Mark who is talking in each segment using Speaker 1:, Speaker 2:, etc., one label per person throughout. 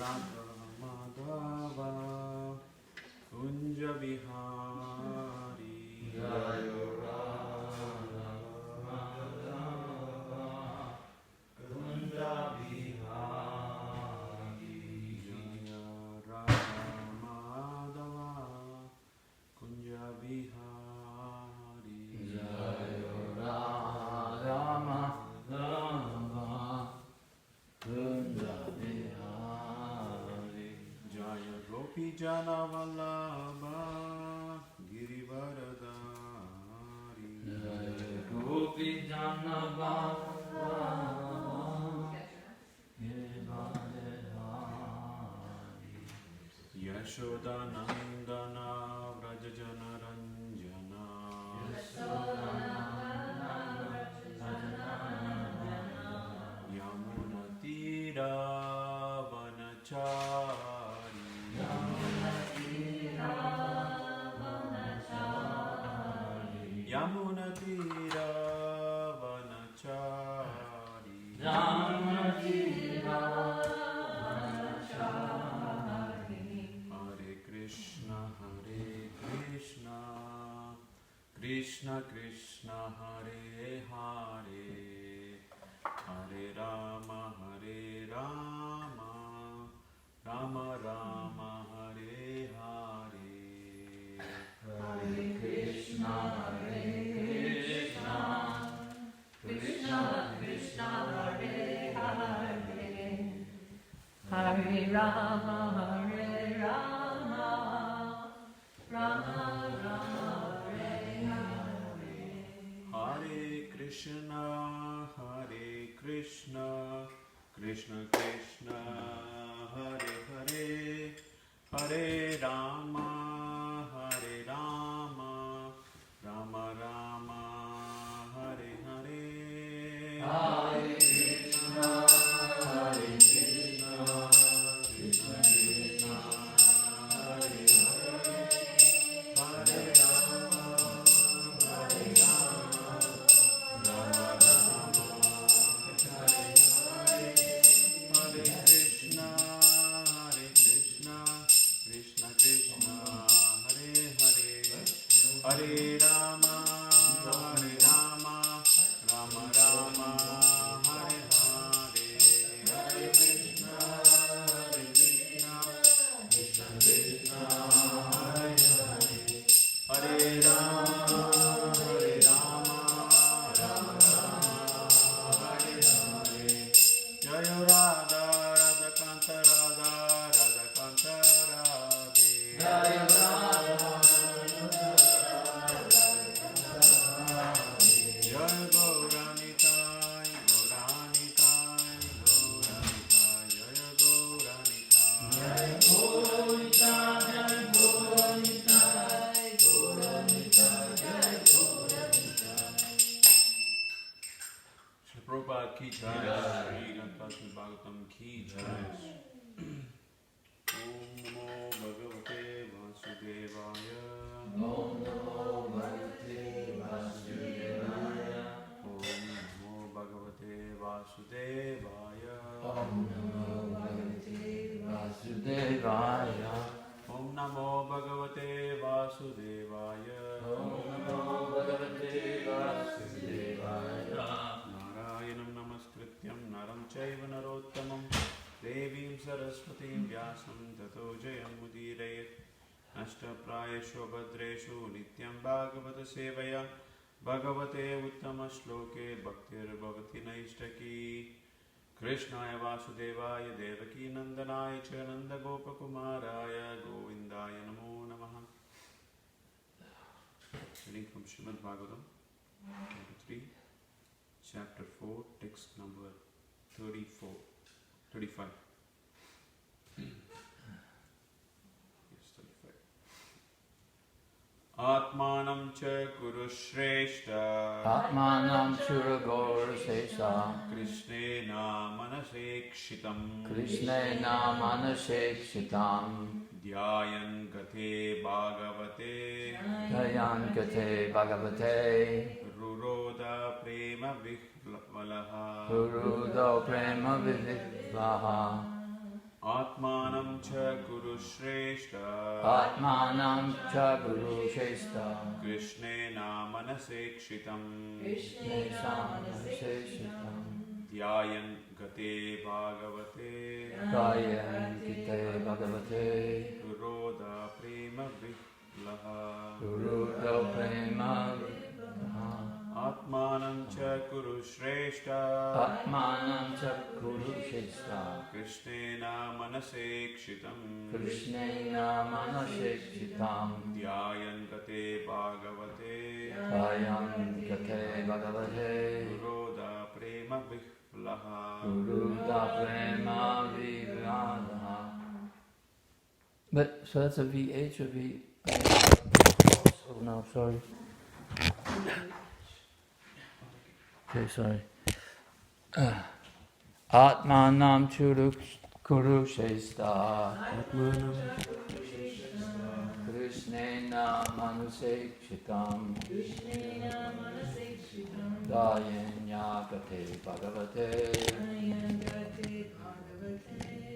Speaker 1: Radha Madhava Kunja Vihari
Speaker 2: Jayo Radha Madhava Kunja Vihari
Speaker 1: Jaya Radha Madhava Kunja Vihari
Speaker 2: Jayo Radha Madhava Kunja Vihari
Speaker 1: Jaya Gopi Jana Vallabha Girivaradari
Speaker 2: Jaya Gopi Jana Vallabha Girivaradari
Speaker 1: Yashoda Nandana Vrajajana Ranjana Yamuna Tira Vanachari Yamuna Tira Vanachari Hare Krishna Krishna Krishna Hare Hare Hare Rama Rama Rama Hare Hare
Speaker 2: Hare Krishna Krishna Krishna Hare Hare Hare Rama Rama Rama Hare Hare
Speaker 1: Hare Krishna Krishna Krishna Hare Hare Hare Rama Rama Rama Hare Hare
Speaker 2: Hare Krishna Krishna Krishna Hare Hare Hare Rama Rama Rama Hare Hare
Speaker 1: Hare Krishna Krishna Krishna Hare Hare Hare Rama Rama Rama Hare Hare Hare Krishna Krishna
Speaker 2: Krishna
Speaker 1: Hare Hare Hare Rama Rama Hare Hare Jaya Radha Radha Kanta Radha Kanta Radhe
Speaker 2: Jaya Radha
Speaker 1: Jaya Gauranitai Jaya Gauranitai Shri Prabhupada ki jai, Shri Granthasmi Bhagavatam ki jai. Om Namo Bhagavate Vasudevaya.
Speaker 2: Om Namo Bhagavate Vasudevaya
Speaker 1: Om Namo Bhagavate Vasudevaya.
Speaker 2: Om Namo Bhagavate Vasudevaya
Speaker 1: Om Namo Bhagavate Vasudevaya.
Speaker 2: Om Namo Bhagavate Vasudevaya
Speaker 1: Narayanam Namaskrityam Naram Chaiva Narottamam Devim Saraswatim Vyasam Tato Jayam Mudirayat Ashtaprayashu Bhadreshu Nityam Bhagavata Sevaya Bhagavate Uttama Shloke Bhaktir Bhavati Naishtaki Krishnaya Vasudevaya Devaki Nandanaya Cha Nanda Gopakumaraya Govindaya Namo Namaha. Reading from Srimad Bhagavatam, Chapter 3, Chapter 4, text number 35. Yes, 35. Atmanam cha kuru shreshta
Speaker 2: Atmanam Churagor Sesha
Speaker 1: Krishnena manasekshitam
Speaker 2: Krishnena Manasekshitam
Speaker 1: Dhyayan gate bhagavate
Speaker 2: Dhayan Gate Bhagavate
Speaker 1: Ruroda prema vihvalaha
Speaker 2: Purudo Prema Vivivaha
Speaker 1: Atmanam cha Guru Shrestha.
Speaker 2: Atmanam cha Guru Shesta.
Speaker 1: Krishnena Manasekshitam.
Speaker 2: Krishna Manaseshitam.
Speaker 1: Dhyayan Gate Bhagavate.
Speaker 2: Gayan Gite Bhagavate.
Speaker 1: Guroda Prema Vihlaha.
Speaker 2: Gurudo Prema.
Speaker 1: Atmanam cha Guru Shrestha.
Speaker 2: Atmanam cha Guru Shesta.
Speaker 1: Krishnena Manasekshitam.
Speaker 2: Krishnena Manaseshitam.
Speaker 1: Dhyayan Gate Bhagavate.
Speaker 2: Gayan Gite Bhagavate.
Speaker 1: Guroda Prema Vihlaha.
Speaker 2: Guruda Prema Vivada. But, so that's a VH or V? Oh no, sorry. Okay, sorry. Atmanam Kuru Shesta.
Speaker 1: Atmanam
Speaker 2: Krishnena Manusekshitam. Dayanya Gate Bhagavate.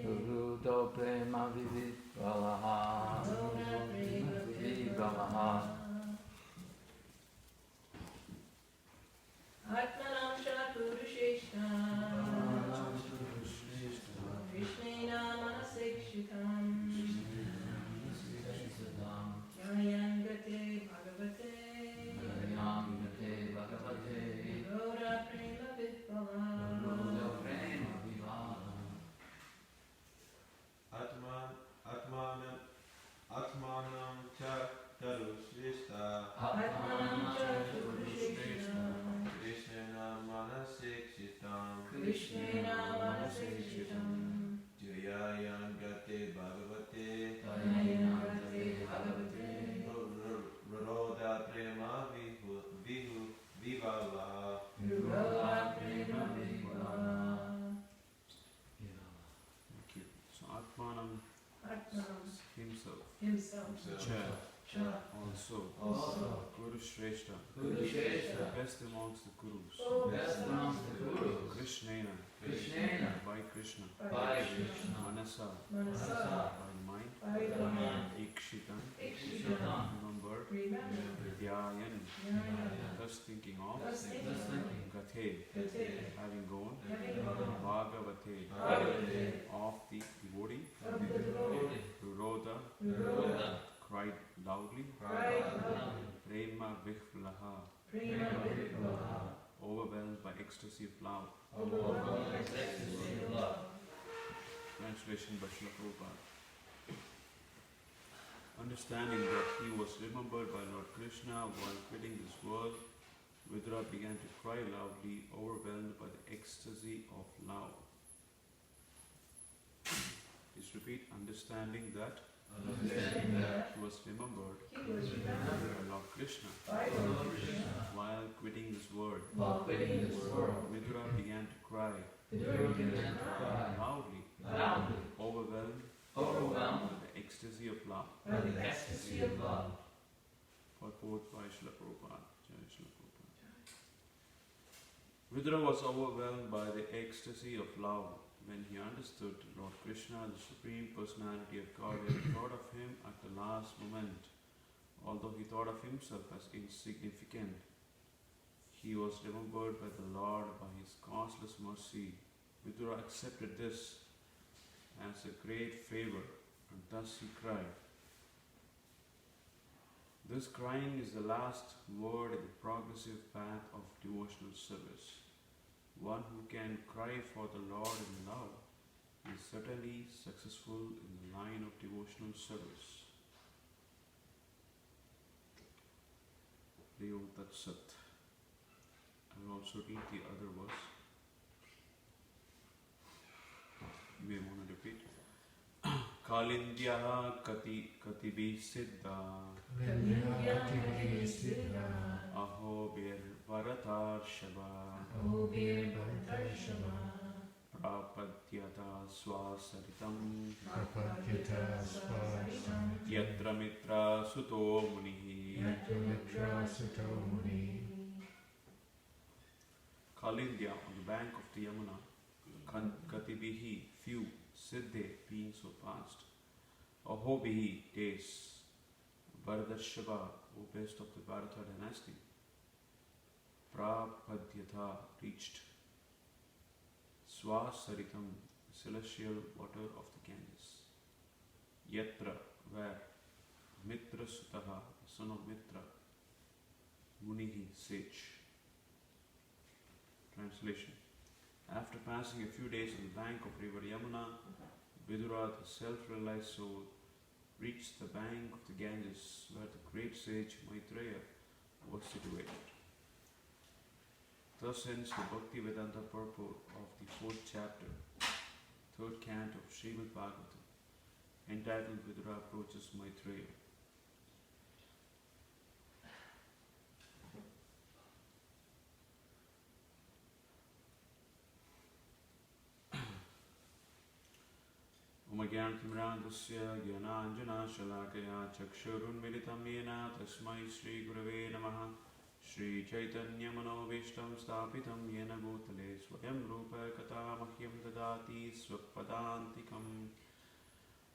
Speaker 2: Gurudo Prema Vivalaha. Vivalaha.
Speaker 3: Atmanam cha Purusheshta. Krishnena Manasekshitam. Yayan Gate Bhagavate. Gora Prema Vipala.
Speaker 4: Atmanam cha Karushrishta.
Speaker 3: Atmanam cha Purusheshta.
Speaker 4: Krishnena Manasekshitam.
Speaker 3: Krishnena Manasekshitam.
Speaker 4: Jayayan Gate Bhagavate.
Speaker 3: Yayan Gate Bhagavate.
Speaker 4: Roda Prema Vivala.
Speaker 3: Gora Prema Vipala.
Speaker 1: Thank you. So Atmanam
Speaker 3: Atmanam
Speaker 1: himself.
Speaker 3: himself.
Speaker 1: Cha. Also. Guru Shrestha. Best amongst the Gurus. Krishnena. By Krishna. Manasa. By the mind. Ikshitam. Remember. Dhyayan. Thus thinking of. Gate. Having gone. Bhagavate. Of the devotee. Ruroda. Cried loudly. Prema Vihlaha. Overwhelmed by ecstasy of love. Translation by Srila Prabhupada. Understanding that he was remembered by Lord Krishna while quitting this world, Vidura began to cry loudly, overwhelmed by the ecstasy of love. Please repeat. Understanding that he was remembered by Lord Krishna while quitting this world. Vidura began to cry loudly, overwhelmed by the ecstasy of love. Purport by Srila Prabhupada. Jai Srila Prabhupada. Vidura was overwhelmed by the ecstasy of love when he understood Lord Krishna, the Supreme Personality of Godhead, thought of him at the last moment. Although he thought of himself as insignificant, he was remembered by the Lord by his causeless mercy. Vidura accepted this as a great favor, and thus he cried. This crying is the last word in the progressive path of devotional service. One who can cry for the Lord in love is certainly successful in the line of devotional service. Leo Tat Sat. I will also read the other verse. You may want to repeat. Kalindya Katibi Siddha Aho Bir Varatar Shava Prapadyata Swasaritam Yatra Mitra Suto Munihi. Kalindya, on the bank of the Yamuna, Katibihi, few, Siddhe being so past. Ahobihi days, Bharadashava, O best of the Bharata dynasty, Prapadyatha reached Swasaritam, celestial water of the Ganges. Yatra, where Mitra Sutaha, son of Mitra, Munihi, sage. Translation. After passing a few days on the bank of river Yamuna, Vidura, the self-realized soul, reached the bank of the Ganges where the great sage Maitreya was situated. Thus ends the Bhakti Vedanta purport of the 4th chapter, 3rd canto of Srimad Bhagavatam, entitled Vidura Approaches Maitreya. Umagyantimrandasya Gyananjana Shalakaya Chakshurunmilitam Yena Tasmai Shri Gurave Namaha Shri Chaitanya Manovishtam Stapitam Yena Bhutale Swayam Rupa Kata Mahyam Dadati Swapadantikam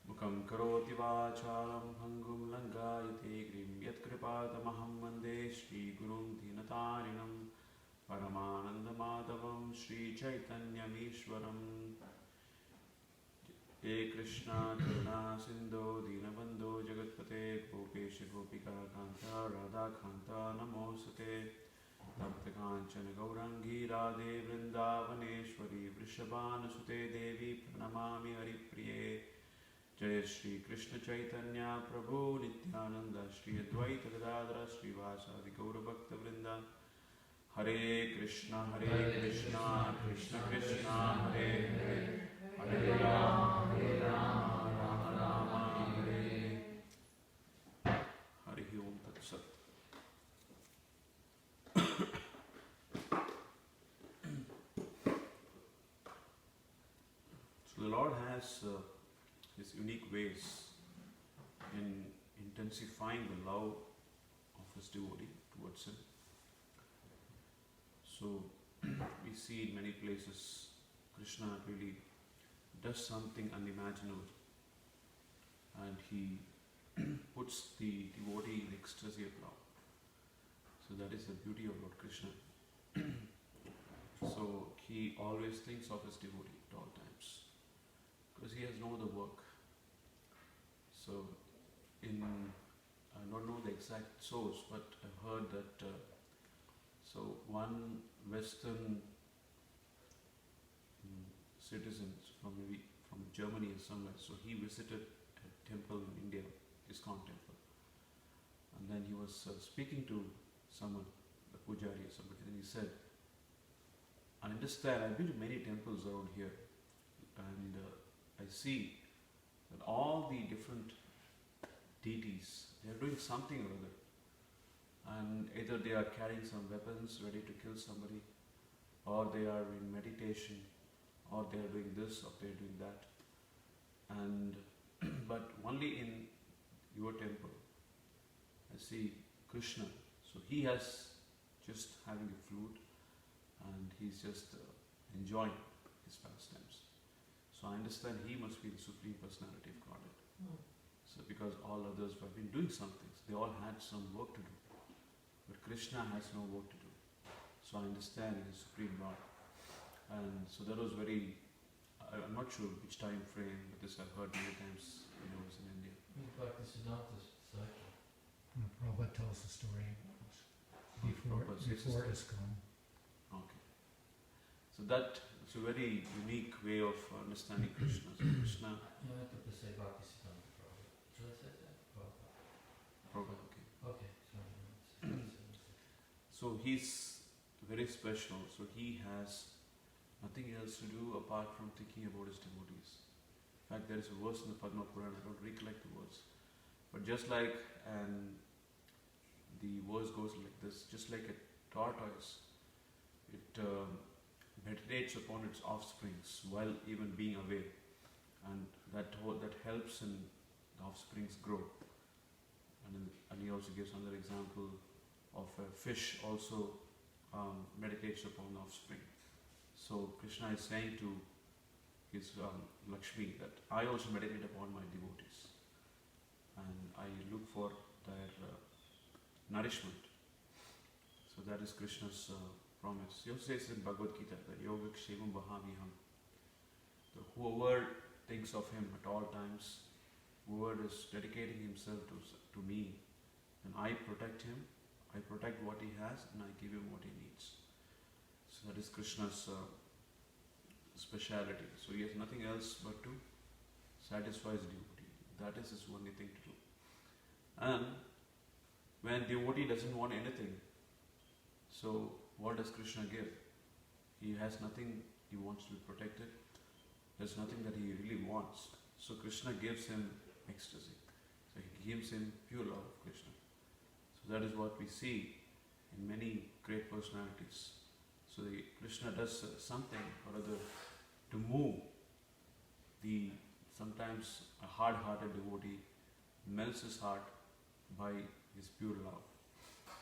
Speaker 1: Mukam Karoti Vachalam Hangum Langayate Grim Yatkripatamahamam Vande Shri Gurum Dinatarinam Paramananda Madhavam Shri Chaitanya Mishwaram He Krishna Karuna Sindhu Dinabandhu Jagatpate Gopesha Gopika Kanta Radha Kanta Namosate Tapta Kanchana Gaurangi Radhe Vrindavaneshwari Vrishabhana Sute Devi Pranamami Haripriye Jai Shri Krishna Chaitanya Prabhu Nityananda Shri Advaita Gadadara Shri Vasadi Gaura Bhakta Vrinda Hare Krishna Krishna Krishna Hare Hare Hare Rama, Rama Rama, Hare Hari Om Tat Sat. So the Lord has His unique ways in intensifying the love of His devotee towards Him. So we see in many places Krishna really does something unimaginable, and he puts the devotee in ecstasy of love. So that is the beauty of Lord Krishna. So he always thinks of his devotee at all times, because he has no other work. So I don't know the exact source, but I've heard that so one Western citizens from Germany or somewhere. So he visited a temple in India, ISKCON temple, and then he was speaking to someone, the pujari or somebody, and he said, "I understand. I've been to many temples around here, and I see that all the different deities, they are doing something or other, and either they are carrying some weapons ready to kill somebody, or they are in meditation, or they are doing this, or they are doing that. And but only in your temple, I see Krishna. So he has just having a flute, and he's just enjoying his pastimes. So I understand he must be the Supreme Personality of Godhead. So because all others have been doing some things, they all had some work to do, but Krishna has no work to do. So I understand he is Supreme Lord." And so that was very, I'm not sure which time frame, but this I've heard many times when I was in India.
Speaker 5: Prabhupada tells the story before ISKCON.
Speaker 1: Okay. So it's a very unique way of understanding Krishna. So Krishna, Prabhupada, okay. So he's very special. So he has nothing else to do apart from thinking about his devotees. In fact, there is a verse in the Padma Purana, I don't recollect the words, but just like, and the verse goes like this: just like a tortoise, it meditates upon its offsprings while even being away, and that helps in the offsprings grow. And he also gives another example of a fish also meditates upon the offspring. So Krishna is saying to his Lakshmi, that I also meditate upon my devotees and I look for their nourishment. So that is Krishna's promise. He also says in Bhagavad Gita that Yoga Kshemam Bahamiham. Whoever thinks of him at all times, whoever is dedicating himself to me, and I protect him, I protect what he has, and I give him what he needs. So that is Krishna's speciality. So he has nothing else but to satisfy his devotee. That is his only thing to do. And when devotee doesn't want anything, so what does Krishna give? He has nothing he wants to be protected. There's nothing that he really wants. So Krishna gives him ecstasy. So he gives him pure love of Krishna. So that is what we see in many great personalities. So Krishna does something or other to move the sometimes a hard-hearted devotee, melts his heart by his pure love.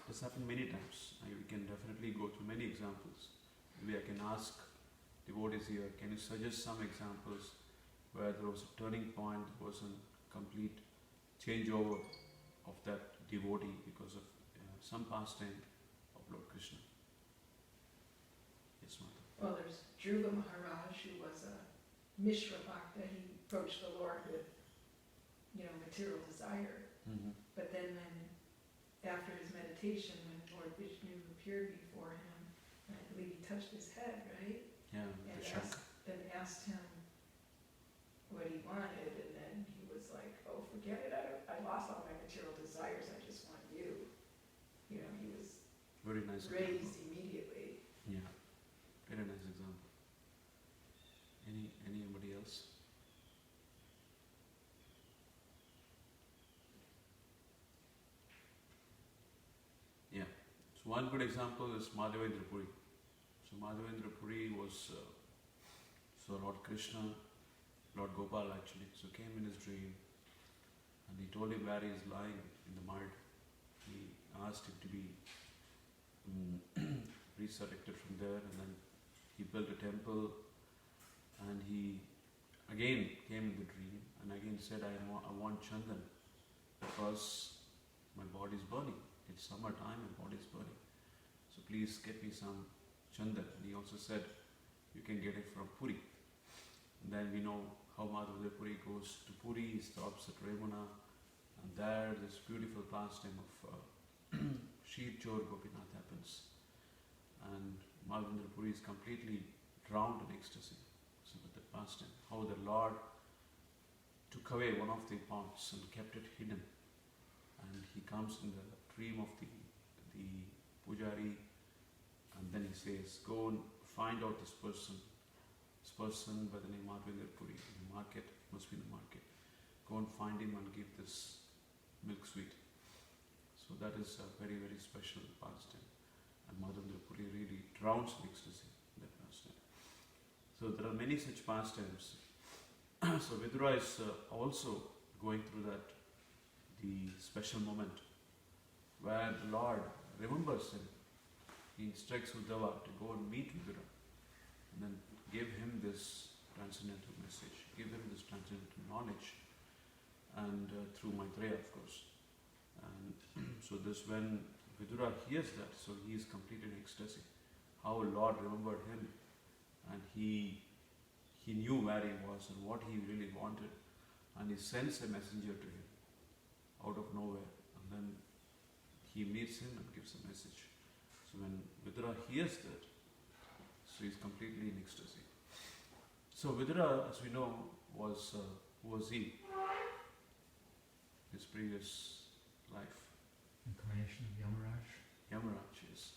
Speaker 1: This happened many times. We can definitely go through many examples. Maybe I can ask devotees here, can you suggest some examples where there was a turning point, there was a complete changeover of that devotee because of some pastime of Lord Krishna? Yes, Mother.
Speaker 3: Well, there's Dhruva Maharaj, who was a Mishra Bhakta. He approached the Lord with, material desire.
Speaker 1: Mm-hmm.
Speaker 3: But then after his meditation, when Lord Vishnu appeared before him, and I believe he touched his head, right?
Speaker 1: Yeah,
Speaker 3: And
Speaker 1: the Shaka.
Speaker 3: asked him what he wanted, and then he was like, "Oh, forget it. I lost all my material desires. I just want you." He was
Speaker 1: Very nice
Speaker 3: raised
Speaker 1: example.
Speaker 3: immediately.
Speaker 1: Yeah, very nice example. Anybody else? Yeah. So one good example is Madhavendra Puri. So Madhavendra Puri was so Lord Krishna, Lord Gopal actually, so came in his dream and he told him where he is lying in the mud. He asked him to be resurrected from there, and then he built a temple, and he again came in the dream and again said, I want Chandan because my body is burning. It's summertime, my body is burning. So please get me some Chandan. And he also said, you can get it from Puri. And then we know how Madhavendra Puri goes to Puri, he stops at Remuna, and there this beautiful pastime of Sheep Chor Gopinath happens. And Madhavendra Puri is completely drowned in ecstasy. So with the pastime, how the Lord took away one of the pots and kept it hidden. And he comes in the dream of the Pujari, and then he says, go and find out this person by the name Madhavendra Puri in the market, must be in the market. Go and find him and give this milk sweet. So that is a very, very special pastime. And Madhavendra Puri really drowns in ecstasy in that pastime. So there are many such pastimes. So Vidura is also going through the special moment where the Lord remembers him. He instructs Uddhava to go and meet Vidura and then give him this transcendental message, give him this transcendental knowledge, and through Maitreya, of course. And so this, when Vidura hears that, so he is completely in ecstasy. How Lord remembered him, and he knew where he was and what he really wanted, and he sends a messenger to him out of nowhere, and then he meets him and gives a message. So when Vidura hears that, so he's completely in ecstasy. So Vidura, as we know, was who was he? His previous life.
Speaker 5: Incarnation of Yamaraj.
Speaker 1: Yamaraj, yes.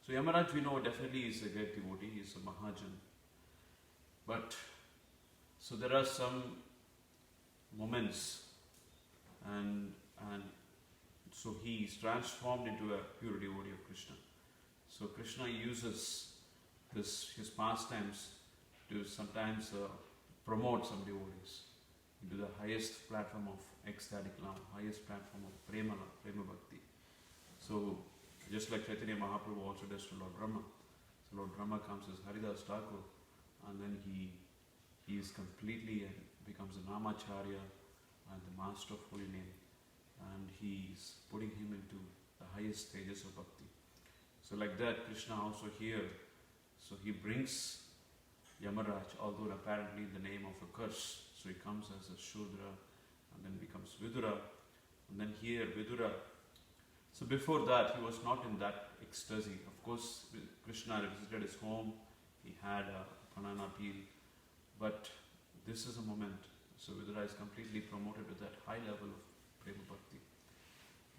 Speaker 1: So Yamaraj, we know, definitely is a great devotee. He is a Mahajan. But so there are some moments, and so he is transformed into a pure devotee of Krishna. So Krishna uses his pastimes to sometimes promote some devotees into the highest platform of ecstatic love, highest platform of prema bhakti. So just like Chaitanya Mahaprabhu also does to Lord Brahma. So Lord Brahma comes as Haridas Thakur, and then he he is completely and becomes a Namacharya and the master of holy name, and he is putting him into the highest stages of bhakti. So like that, Krishna also here, so he brings Yamaraj, although apparently in the name of a curse. So he comes as a Shudra and then becomes Vidura, and then here Vidura. So before that, he was not in that ecstasy. Of course, Krishna visited his home, he had a banana peel, but this is a moment. So Vidura is completely promoted to that high level of Prema Bhakti.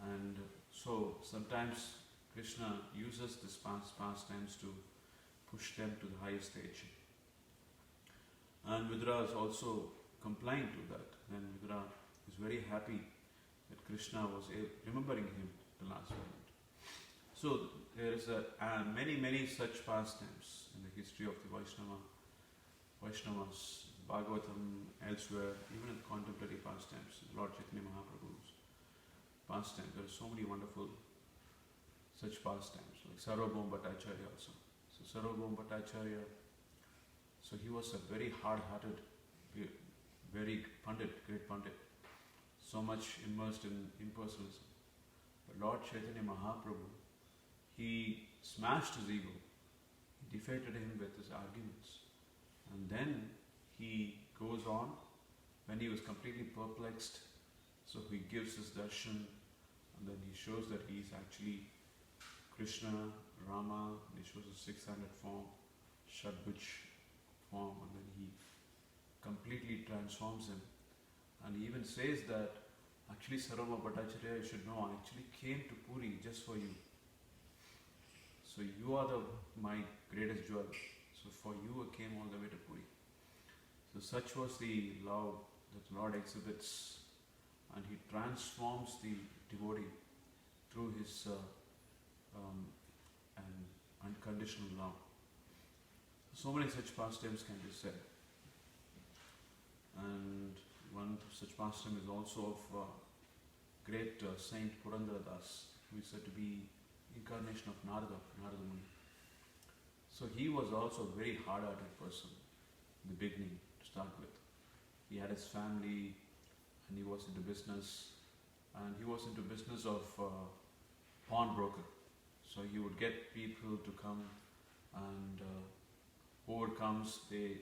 Speaker 1: And so sometimes Krishna uses this pastimes to push them to the highest stage. And Vidura is also complying to that. And Vidura is very happy that Krishna was remembering him the last moment. So there is many such pastimes in the history of the Vaishnavas, Bhagavatam, elsewhere, even in contemplative pastimes, Lord Chaitanya Mahaprabhu's pastimes. There are so many wonderful such pastimes, like Sarvabhauma Bhattacharya also. So Sarvabhauma Bhattacharya, so he was a very hard-hearted, very great pandit, so much immersed in impersonalism. But Lord Chaitanya Mahaprabhu, he smashed his ego, he defeated him with his arguments, and then he goes on, when he was completely perplexed, so he gives his darshan, and then he shows that he is actually Krishna, Rama, and he shows his six-handed form, Shadbhuj form, and then he completely transforms him. And he even says that actually Sarvabhauma Bhattacharya, you should know, I actually came to Puri just for you. So you are my greatest jewel. So for you I came all the way to Puri. So such was the love that the Lord exhibits, and he transforms the devotee through his unconditional love. So many such pastimes can be said. And one such pastime is also of great Saint Purandara Das, who is said to be incarnation of Narada Muni. So he was also a very hard-hearted person in the beginning to start with. He had his family, and he was into business, and he was into business of pawnbroker. So he would get people to come, and whoever comes, they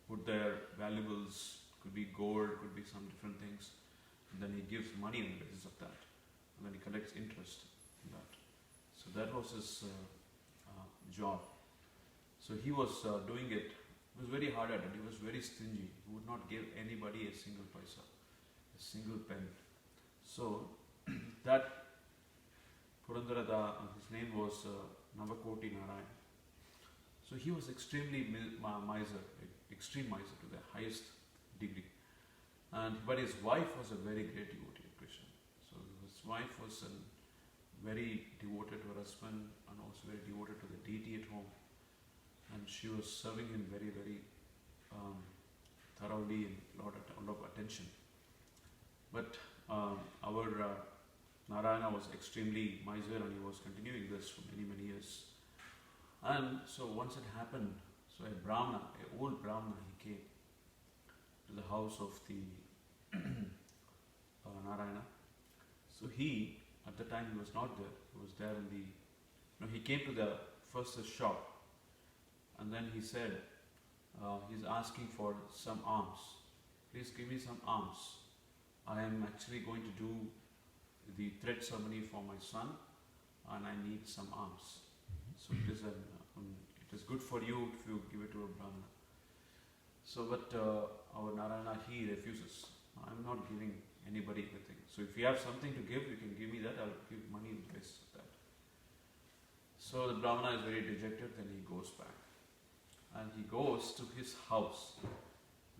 Speaker 1: put their valuables, could be gold, could be some different things, and then he gives money on the basis of that, and then he collects interest in that. So that was his job. So he was doing it. It was very hard-hearted. He was very stingy. He would not give anybody a single paisa, a single pen. So that Purandarada, his name was Navakoti Narayan. So he was extremely miser, extreme miser to the highest degree. But his wife was a very great devotee of Krishna. So his wife was very devoted to her husband, and also very devoted to the deity at home. And she was serving him very, very thoroughly and a lot of attention. But our Narayana was extremely miser, and he was continuing this for many, many years. And so once it happened, so a Brahmana, an old Brahmana, he came to the house of the Narayana. So he, at the time he was not there, he was there in the, he came to the first shop, and then he said, he's asking for some alms. Please give me some alms. I am actually going to do the thread ceremony for my son, and I need some alms. So it is good for you if you give it to a Brahmana. So but our Narayana, he refuses. I'm not giving anybody anything. So if you have something to give, you can give me that. I'll give money in place of that. So the Brahmana is very dejected. Then he goes back, and he goes to his house.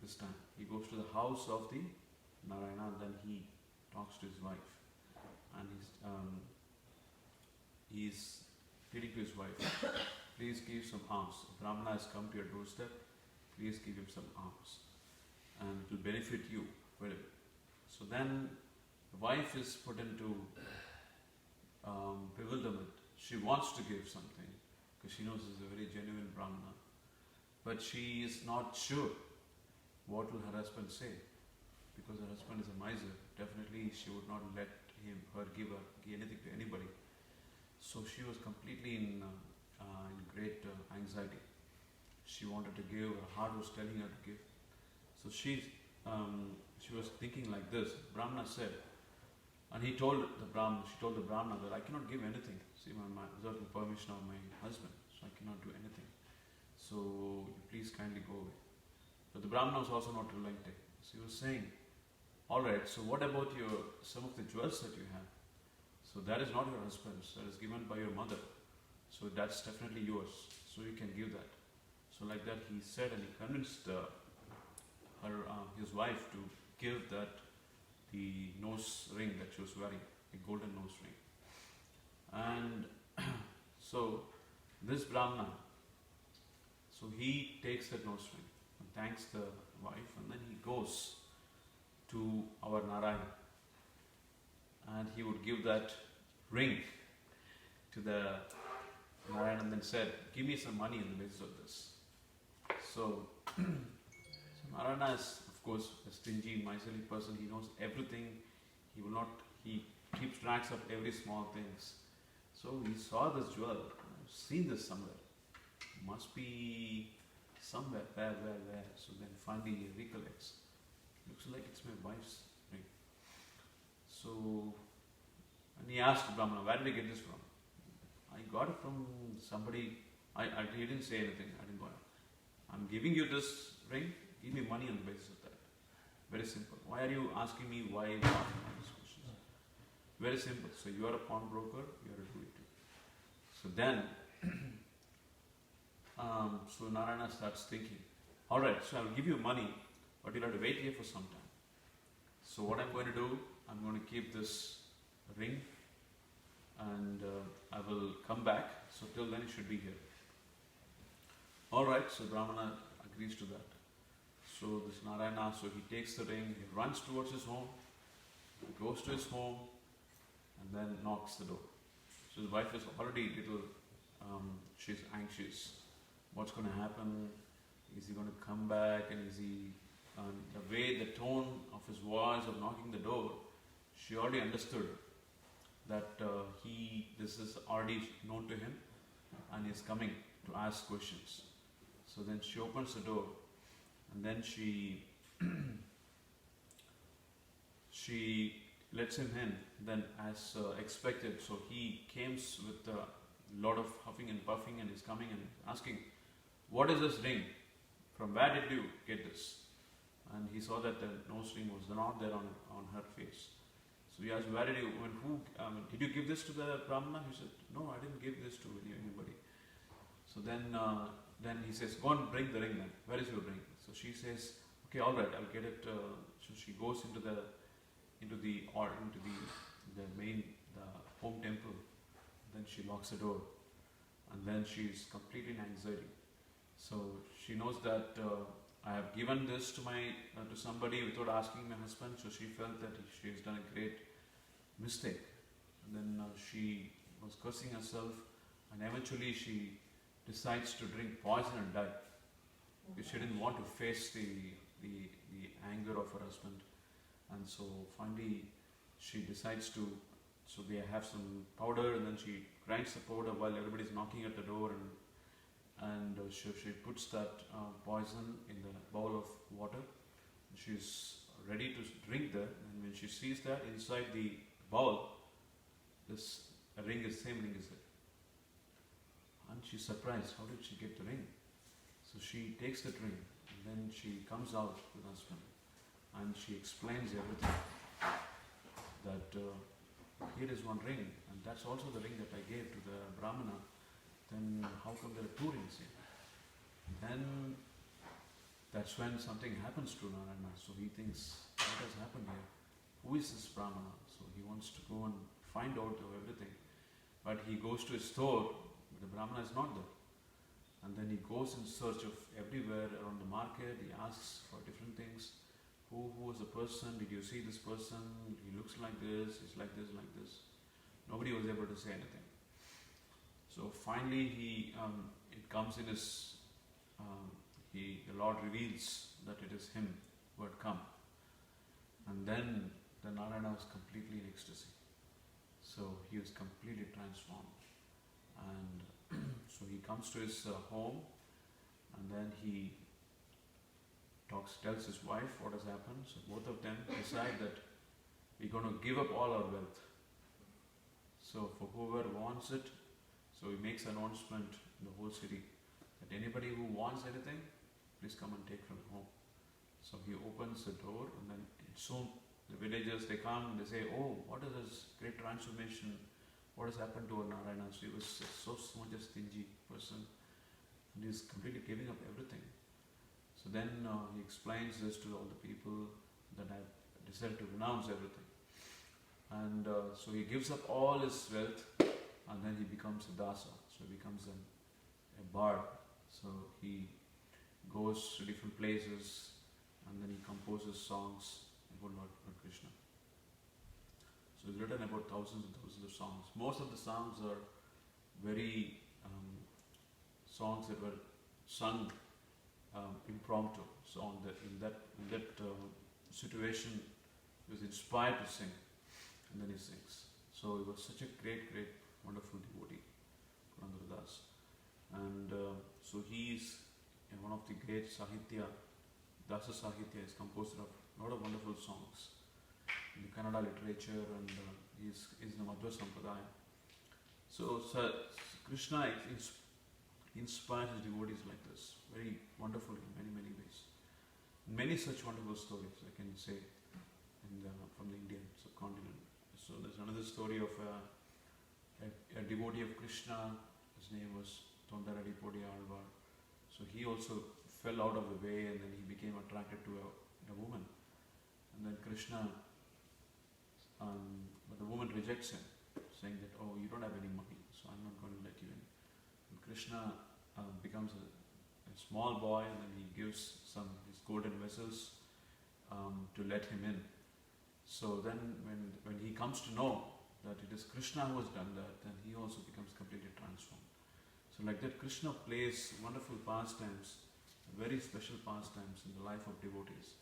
Speaker 1: This time he goes to the house of the Narayana, and then he talks to his wife, and he's pleading to his wife, please give some alms. The Brahmana has come to your doorstep. Please give him some alms, and it will benefit you very well. So then the wife is put into bewilderment. She wants to give something because she knows this is a very genuine Brahmana, but she is not sure what will her husband say, because her husband is a miser. Definitely she would not let her give anything to anybody. So she was completely in great anxiety. She wanted to give, her heart was telling her to give. So she was thinking like this. Brahmana said, and she told the Brahmana that I cannot give anything. See, without the permission of my husband, so I cannot do anything. So please kindly go away. But the Brahmana was also not relenting. So he was saying, alright, so what about some of the jewels that you have? So that is not your husband's, that is given by your mother. So that's definitely yours. So you can give that. So like that he said, and he convinced his wife to give the nose ring that she was wearing, a golden nose ring. And so this Brahmana, so he takes that nose ring and thanks the wife, and then he goes to our Narayana, and he would give that ring to the Narayana and then said, give me some money on the basis of this. So Narayana is, of course, a stingy, miserly person. He knows everything. He keeps tracks of every small things. So he saw this jewel. I've seen this somewhere. Must be somewhere. Where? So then finally he recollects. Looks like it's my wife's ring. So, and he asked Brahmana, where did you get this from? I got it from somebody. He didn't say anything. I didn't go. I'm giving you this ring. Give me money on the basis of that. Very simple. Why are you asking me why you ask me all these questions? Very simple. So you are a pawnbroker. You are a do it. So then, so Narayana starts thinking, all right, so I'll give you money, but you'll have to wait here for some time. So what I'm going to do, I'm going to keep this ring, and I will come back. So till then, you should be here. All right. So Brahmana agrees to that. So this Narayana, so he takes the ring, he runs towards his home, he goes to his home, and then knocks the door. So his wife is already she's anxious. What's going to happen? Is he going to come back? And is he, the tone of his voice of knocking the door, she already understood that this is already known to him, and he's coming to ask questions. So then she opens the door, and then she lets him in. Then as expected, so he comes with a lot of huffing and puffing, and is coming and asking, what is this ring? From where did you get this? And he saw that the nose ring was not there on her face. So he asked, where did you, did you give this to the Brahmana? He said, no, I didn't give this to anybody. So then he says, go and bring the ring then. Where is your ring? So she says, okay, all right, I'll get it. So she goes into the home temple. Then she locks the door, and then she's completely in anxiety. So she knows that I have given this to somebody without asking my husband. So she felt that she has done a great mistake. And then she was cursing herself, and eventually she decides to drink poison and die, because she didn't want to face the anger of her husband. And so finally she decides to, so they have some powder, and then she grinds the powder while everybody's knocking at the door, and she puts that poison in the bowl of water. She's ready to drink that, and when she sees that inside the bowl, this same ring is there. And she's surprised, how did she get the ring? So she takes that ring, and then she comes out with her husband, and she explains everything. That here is one ring, and that's also the ring that I gave to the Brahmana. Then how come there are two rings here? Then that's when something happens to Narayana. So he thinks, what has happened here? Who is this Brahmana? So he wants to go and find out of everything. But he goes to his store, but the Brahmana is not there. And then he goes in search of everywhere around the market. He asks for different things. Who was the person? Did you see this person? He looks like this, he's like this, like this. Nobody was able to say anything. So finally it comes in his the Lord reveals that it is him who had come. And then the Narayana was completely in ecstasy. So he was completely transformed. And so he comes to his home, and then he tells his wife what has happened. So both of them decide that we're going to give up all our wealth. So for whoever wants it, so he makes an announcement in the whole city that anybody who wants anything, please come and take from home. So he opens the door, and then soon the villagers, they come and they say, oh, what is this great transformation? What has happened to our Narayana? So he was so much a stingy person, and he's completely giving up everything. So then he explains this to all the people that I've decided to renounce everything. And so he gives up all his wealth, and then he becomes a dasa. So he becomes a bard. So he goes to different places, and then he composes songs about Lord Krishna. So he's written about thousands and thousands of songs. Most of the songs are very songs that were sung impromptu. So in that situation, he was inspired to sing, and then he sings. So he was such a great, wonderful devotee, Purandara Das. And so he is one of the great Sahitya, Dasa Sahitya is composer of a lot of wonderful songs in the Kannada literature, and he is in the Madhva Sampradaya. So Krishna inspires his devotees like this, very wonderful in many ways. Many such wonderful stories I can say from the Indian subcontinent. So there's another story of a devotee of Krishna. His name was Tondaradi Podi Alvar. So he also fell out of the way, and then he became attracted to a woman. And then Krishna, but the woman rejects him, saying that, oh, you don't have any money, so I'm not going to let you in. And Krishna becomes a small boy, and then he gives his golden vessels to let him in. So then when he comes to know that it is Krishna who has done that, then he also becomes completely transformed. So like that, Krishna plays wonderful pastimes, very special pastimes in the life of devotees,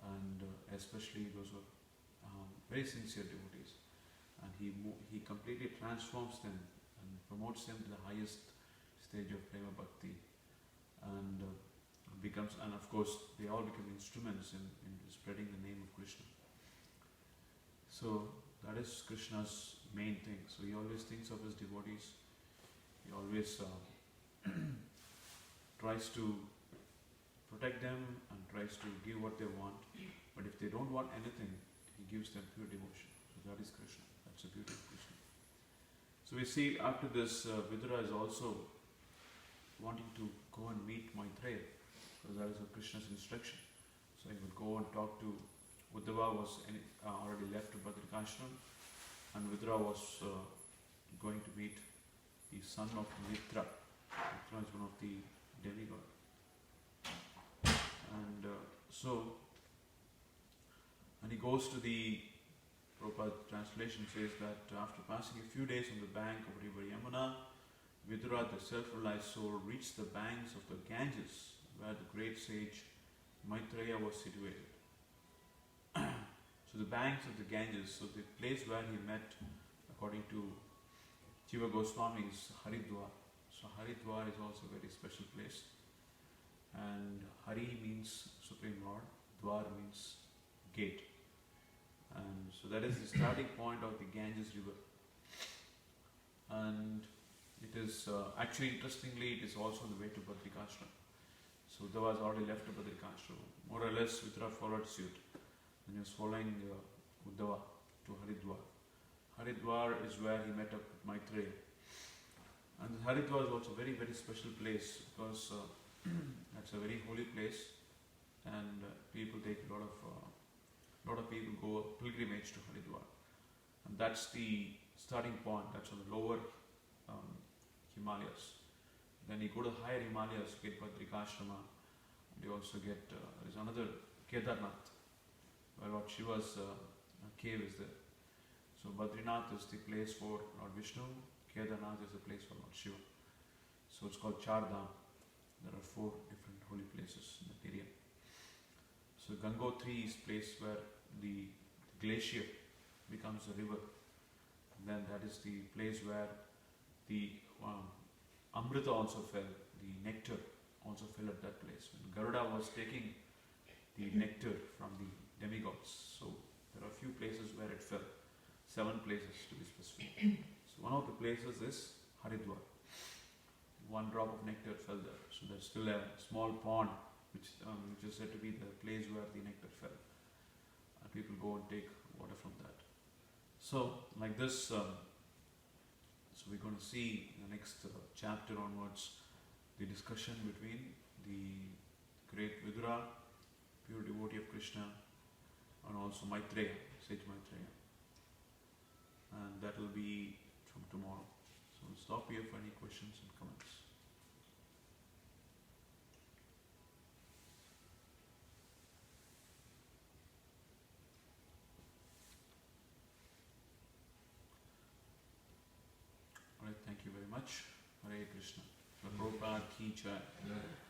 Speaker 1: and especially those who are very sincere devotees. And he completely transforms them and promotes them to the highest stage of prema bhakti, and of course they all become instruments in spreading the name of Krishna. So that is Krishna's main thing. So he always thinks of his devotees. He always tries to protect them and tries to give what they want. But if they don't want anything, he gives them pure devotion. So that is Krishna. That's the beauty of Krishna. So we see after this, Vidura is also wanting to go and meet Maitreya, because that is Krishna's instruction. So he would go and talk to Uddhava. Was already left to Badrikashram, and Vidura was going to meet the son of Mitra. Mitra is one of the demigods. And and he goes to the Prabhupada translation says that after passing a few days on the bank of river Yamuna, Vidura, the self-realized soul, reached the banks of the Ganges, where the great sage Maitreya was situated. So the banks of the Ganges, so the place where he met, according to Jiva Goswami, is Haridwar. So Haridwar is also a very special place. And Hari means Supreme Lord, Dwar means gate. And so that is the starting point of the Ganges river. And it is, actually interestingly, it is also on the way to Badrikashram. So Uddhava has already left to Badrikashram. More or less, Vidura followed suit. And he was following Uddhava to Haridwar. Haridwar is where he met up with Maitreya. And Haridwar is also a very, very special place, because it's a very holy place, and people take a lot of people go pilgrimage to Haridwar. And that's the starting point. That's on the lower Himalayas. Then you go to higher Himalayas, you get Badrikashrama, and you also get, there's another Kedarnath, where Lord Shiva's cave is there. So Badrinath is the place for Lord Vishnu, Kedarnath is the place for Lord Shiva. So it's called Char Dham. There are 4 different holy places. Gangotri is place where the glacier becomes a river. And then that is the place where the Amrita also fell, the nectar also fell at that place. When Garuda was taking the nectar from the demigods. So there are a few places where it fell. 7 places to be specific. So one of the places is Haridwar. 1 drop of nectar fell there. So there's still a small pond which is said to be the place where the nectar fell. And people go and take water from that. So like this, so we're going to see in the next chapter onwards the discussion between the great Vidura, pure devotee of Krishna, and also Maitreya, sage Maitreya. And that will be from tomorrow. So we'll stop here for any questions and comments. Alright, thank you very much. Hare Krishna. Prabhupada ki jai.